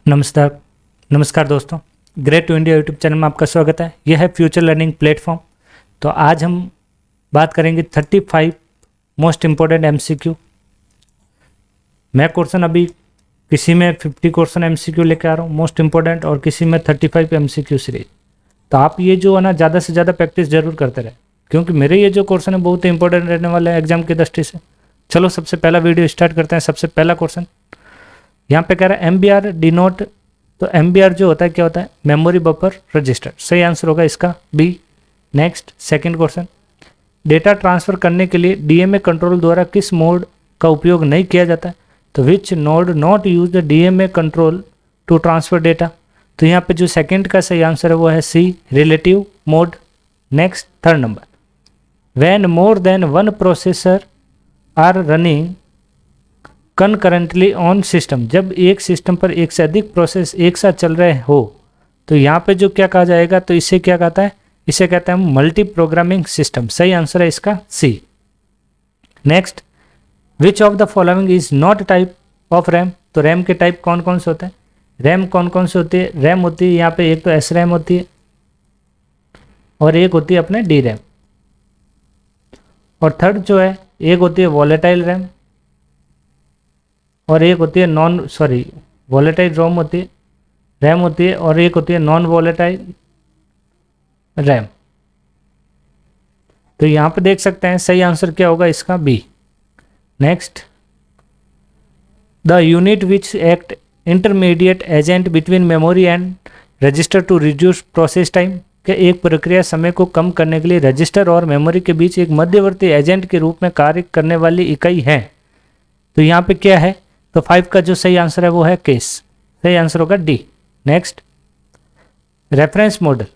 नमस्कार नमस्कार दोस्तों, great to India YouTube channel में आपका स्वागत है। यह है फ्यूचर लर्निंग प्लेटफॉर्म। तो आज हम बात करेंगे 35 मोस्ट इम्पोर्टेंट एमसीक्यू। मैं क्वेश्चन अभी किसी में 50 क्वेश्चन एमसीक्यू लेके आ रहा हूँ मोस्ट इम्पोर्टेंट, और किसी में 35 एमसीक्यू सीरीज। तो आप ये जो है ना ज़्यादा से ज़्यादा प्रैक्टिस जरूर करते रहे, क्योंकि मेरे ये जो क्वेश्चन है बहुत ही इंपॉर्टेंट रहने वाला है एग्जाम की दृष्टि से। चलो सबसे पहला वीडियो स्टार्ट करते हैं। सबसे पहला क्वेश्चन यहाँ पे कह रहा है MBR डिनोट। तो MBR जो होता है क्या होता है? Memory buffer register. सही आंसर होगा इसका B. Next second question, data transfer करने के लिए DMA कंट्रोल द्वारा किस मोड का उपयोग नहीं किया जाता है? तो which node not use the DMA control to transfer data. तो यहाँ पे जो सेकंड का सही आंसर है वो है C, relative mode. Next third number, when more than one processor are running concurrently on system. जब एक सिस्टम पर एक से अधिक प्रोसेस एक साथ चल रहे हो तो यहाँ पे जो क्या कहा जाएगा? तो इसे क्या कहता है? इसे कहते हैं मल्टी प्रोग्रामिंग सिस्टम। सही आंसर है इसका C. Next, which of the following is not type of RAM. तो रैम के टाइप कौन कौन से होते हैं? रैम कौन कौन से होती है? रैम होती है यहाँ पे एक तो SRAM होती है, और एक होती है अपने DRAM, और थर्ड जो है एक होती है वॉलेटाइल रैम, और एक होती है वॉलेटाइल रोम होती है, रैम होती है, और एक होती है नॉन वॉलेटाइल रैम। तो यहाँ पे देख सकते हैं सही आंसर क्या होगा इसका B. Next, the unit which act intermediate agent between memory and register to reduce process time. के एक प्रक्रिया समय को कम करने के लिए रजिस्टर और मेमोरी के बीच एक मध्यवर्ती एजेंट के रूप में कार्य करने वाली इकाई है। तो यहाँ पे क्या है? तो 5 का जो सही आंसर है वो है केस। सही आंसर होगा D. Next, reference model.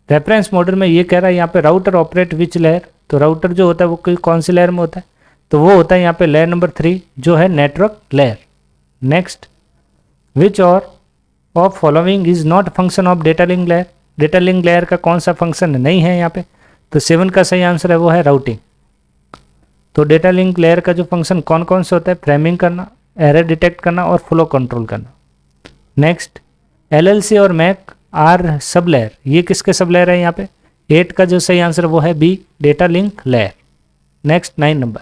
Reference model में ये कह रहा है यहाँ पे राउटर ऑपरेट विच लेयर। तो राउटर जो होता है वो कौन सी लेयर में होता है? तो वो होता है यहाँ पे लेयर नंबर 3 जो है नेटवर्क लेयर। नेक्स्ट, विच और of following is not function of data link layer. Data link layer का कौन सा फंक्शन नहीं है यहाँ पे? तो 7 का सही आंसर है वो है राउटिंग। तो डेटा लिंक लेयर का जो फंक्शन कौन कौन से होता है? फ्रेमिंग करना, एरर डिटेक्ट करना, और फ्लो कंट्रोल करना। नेक्स्ट, LLC और मैक आर सब लेयर। ये किसके सब लेयर है यहाँ पे? 8 का जो सही आंसर वो है B, data link layer. Next 9 number,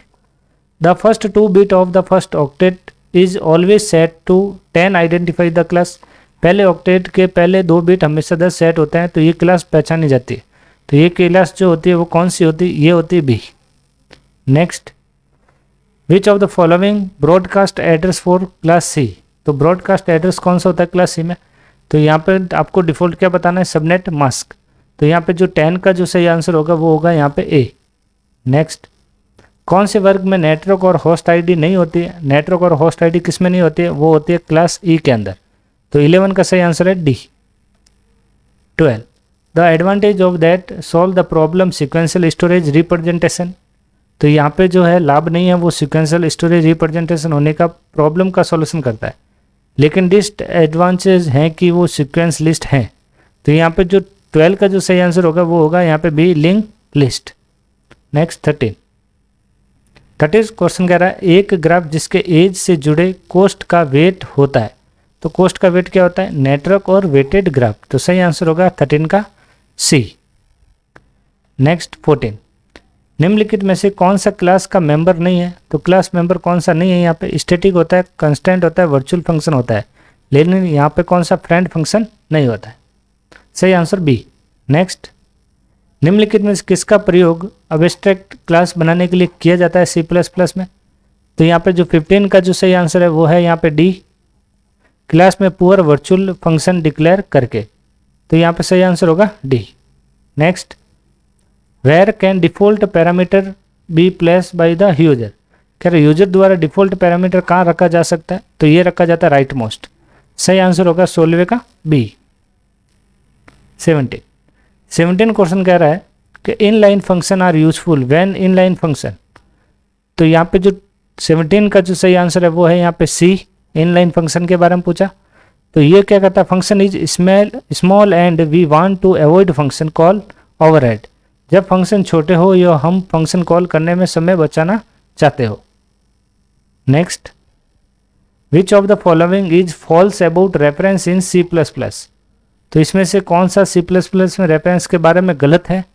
the first 2 bit of the first octet is always set to 10 identify the class. पहले ऑक्टेट के पहले 2 बिट हमेशा 10 सेट होते हैं तो ये क्लास पहचानी जाती है। तो ये क्लास जो होती है वो कौन सी होती है? ये होती है B. Next, which of the following broadcast address for class C. तो ब्रॉडकास्ट एड्रेस कौन सा होता है क्लास सी में? तो यहाँ पे आपको डिफॉल्ट क्या बताना है? Subnet mask. तो यहाँ पे जो 10 का जो सही आंसर होगा वो होगा यहाँ पे ए। नेक्स्ट, कौन से वर्ग में नेटवर्क और होस्ट आईडी नहीं होती है? नेटवर्क और होस्ट आईडी किस में नहीं होती है? वो होती है क्लास ई के अंदर। तो 11 का सही आंसर है D. 12, the advantage of that solve the problem sequential storage representation. तो यहाँ पे जो है लाभ नहीं है वो सिक्वेंशियल स्टोरेज रिप्रेजेंटेशन होने का, प्रॉब्लम का सॉल्यूशन करता है, लेकिन डिसएडवांटेज हैं कि वो सीक्वेंस लिस्ट हैं। तो यहाँ पे जो 12 का जो सही आंसर होगा वो होगा यहाँ पे B, link list. Next 13 question कह रहा है एक ग्राफ जिसके एज से जुड़े कोस्ट का वेट होता है। तो कोस्ट का वेट क्या होता है? नेटवर्क और वेटेड ग्राफ। तो सही आंसर होगा 13 का सी। नेक्स्ट 14, निम्नलिखित में से कौन सा क्लास का मेंबर नहीं है? तो क्लास मेंबर कौन सा नहीं है यहाँ पे? स्टैटिक होता है, कंस्टेंट होता है, वर्चुअल फंक्शन होता है, लेकिन यहाँ पे कौन सा फ्रेंड फंक्शन नहीं होता है। सही आंसर बी। नेक्स्ट, निम्नलिखित में से किसका प्रयोग एब्स्ट्रैक्ट क्लास बनाने के लिए किया जाता है C++ में? तो यहाँ पे जो 15 का जो सही आंसर है वो है यहाँ पे डी, क्लास में पुअर वर्चुअल फंक्शन डिक्लेयर करके। तो यहाँ पे सही आंसर होगा D. Next, where can default parameter be place by the user. कह रहे यूजर द्वारा डिफॉल्ट पैरामीटर कहाँ रखा जा सकता है? तो ये रखा जाता है राइट मोस्ट। सही आंसर होगा 16 का बी। 17 क्वेश्चन कह रहा है कि inline function are useful when inline function. तो यहाँ पे जो 17 का जो सही आंसर है वो है यहाँ पे सी, इनलाइन फंक्शन के बारे में पूछा। तो ये क्या कहता है? Function is small and we want to avoid function call overhead. जब फंक्शन छोटे हो या हम फंक्शन कॉल करने में समय बचाना चाहते हो। Next, which of the following is false about reference in C++। तो इसमें से कौन सा C++ में रेफरेंस के बारे में गलत है?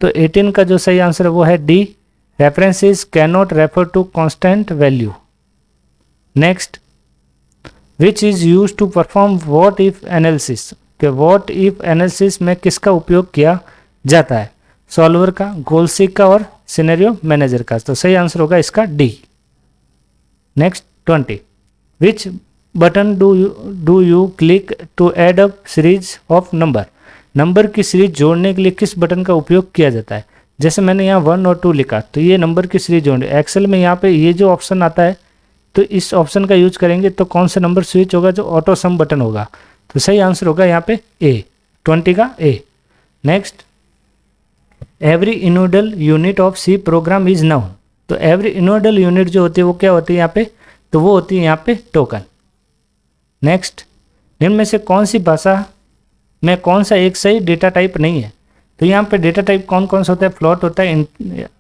तो 18 का जो सही आंसर है वो है D, references can not refer to constant value. Next, which is use to perform what if analysis. कि व्हाट इफ एनालिसिस में किसका उपयोग किया जाता है? सॉल्वर का, गोल सीक का और सिनेरियो मैनेजर का। तो सही आंसर होगा इसका D. Next 20, which button do you click to add up series of number. Number की सीरीज जोड़ने के लिए किस बटन का उपयोग किया जाता है? जैसे मैंने यहाँ 1 और 2 लिखा, तो ये नंबर की सीरीज जोड़ने। एक्सेल में यहाँ पे ये जो ऑप्शन आता है, तो इस ऑप्शन का यूज करेंगे तो कौन सा नंबर स्विच होगा? जो ऑटो सम बटन होगा। तो सही आंसर होगा यहाँ पे ए, 20 का A. Next, every individual unit of C program is known. तो एवरी इनोडल यूनिट जो होती है वो क्या होती है यहाँ पे? तो वो होती है यहाँ पे टोकन। नेक्स्ट, इनमें में से कौन सी भाषा में कौन सा एक सही डेटा टाइप नहीं है? तो यहाँ पे डेटा टाइप कौन कौन सा होता है? फ्लोट होता है,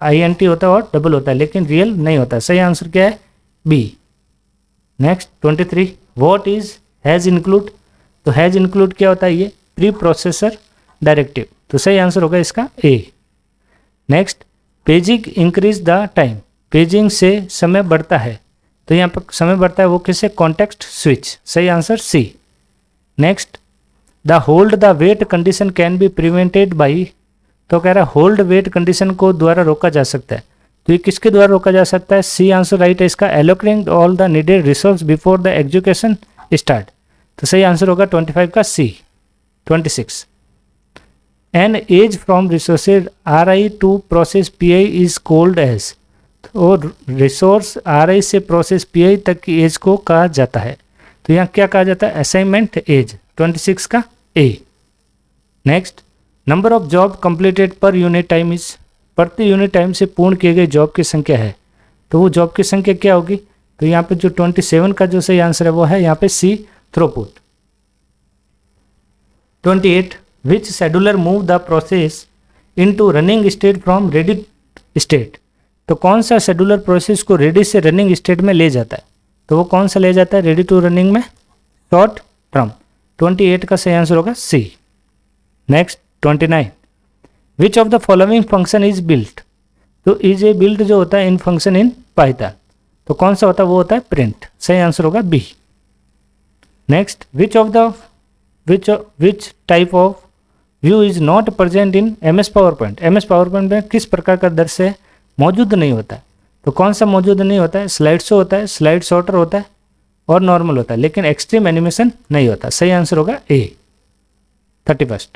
INT होता है और डबल होता है, लेकिन रियल नहीं होता है। सही आंसर क्या है? B. Next 23, what is hash include. तो हैज़ इंक्लूड क्या होता है? ये प्री प्रोसेसर डायरेक्टिव। तो सही आंसर होगा इसका A. Next, paging increase the time. Paging से समय बढ़ता है, तो यहाँ पर समय बढ़ता है वो किससे? Context switch. सही answer C. Next, the hold the wait condition can be prevented by. तो कह रहा है होल्ड वेट कंडीशन को द्वारा रोका जा सकता है। तो ये किसके द्वारा रोका जा सकता है? सी आंसर राइट है इसका, allocating all the needed resource before the execution start. तो सही आंसर होगा 25 का C. 26, an edge from resources RI to process PI is called edge. और रिसोर्स RI से प्रोसेस PI तक की एज को कहा जाता है। तो यहाँ क्या कहा जाता है? Assignment edge. 26 का A. Next, number of job completed per unit time is. प्रति यूनिट टाइम से पूर्ण किए गए जॉब की संख्या है। तो वो जॉब की संख्या क्या होगी? तो यहाँ पे जो 27 का जो सही आंसर है वो है यहाँ पे C, throughput. 28, which scheduler move the process into running state from ready state. तो कौन सा शेड्यूलर प्रोसेस को रेडी से रनिंग स्टेट में ले जाता है? तो वो कौन सा ले जाता है? रेडी टू रनिंग में शॉर्ट टर्म। 28 का सही आंसर होगा C. Next 29, which of the following function is built. तो इज ए बिल्ट जो होता है इन फंक्शन इन पाइथन। तो कौन सा होता है? वो होता है प्रिंट। सही आंसर होगा B. Next, which type of view is not present in MS PowerPoint. MS PowerPoint में किस प्रकार का दृश्य मौजूद नहीं होता है? तो कौन सा मौजूद नहीं होता है? स्लाइड शो होता है, स्लाइड शॉर्टर होता है और नॉर्मल होता है, लेकिन एक्सट्रीम एनिमेशन नहीं होता। सही आंसर होगा ए। 31,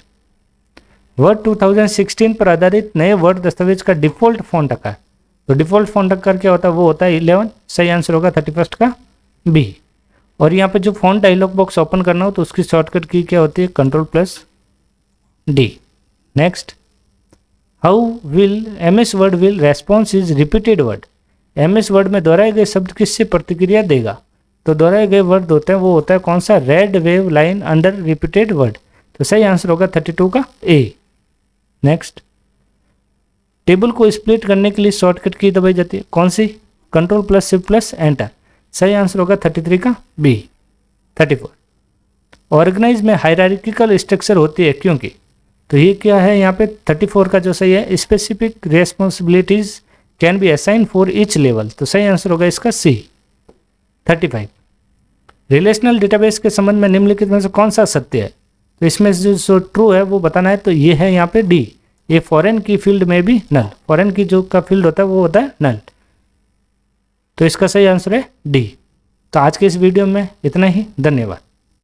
वर्ड 2016 पर आधारित नए वर्ड दस्तावेज का डिफॉल्ट फॉन्ट आकार। तो डिफॉल्ट फॉन्ट आकार क्या होता है? वो होता है 11। सही आंसर होगा 31 का बी। और यहाँ पे जो फॉन्ट डायलॉग बॉक्स ओपन करना हो तो उसकी शॉर्टकट की क्या होती है? Ctrl+D। Next, how will MS word will response is repeated word. MS word में दोहराए गए शब्द किससे प्रतिक्रिया देगा? तो दोहराए गए वर्ड होते हैं वो होता है कौन सा? Red wave line under repeated word. तो सही आंसर होगा 32 का ए। नेक्स्ट, टेबल को स्प्लिट करने के लिए शॉर्टकट की दबाई जाती है कौन सी? Ctrl+Shift+Enter। सही आंसर होगा 33 का बी। 34, ऑर्गेनाइज में हायरार्किकल स्ट्रक्चर होती है क्योंकि। तो ये क्या है यहाँ पे? 34 का जो सही है, specific responsibilities can be assign for each level. तो सही आंसर होगा इसका सी। 35, रिलेशनल डेटाबेस के संबंध में निम्नलिखित में से कौन सा सत्य है? तो इसमें जो ट्रू है वो बताना है। तो ये है यहाँ पे डी, ये फॉरेन की फील्ड में भी नल। फॉरेन की जो का फील्ड होता है वो होता है नल। तो इसका सही आंसर है डी। तो आज के इस वीडियो में इतना ही। धन्यवाद।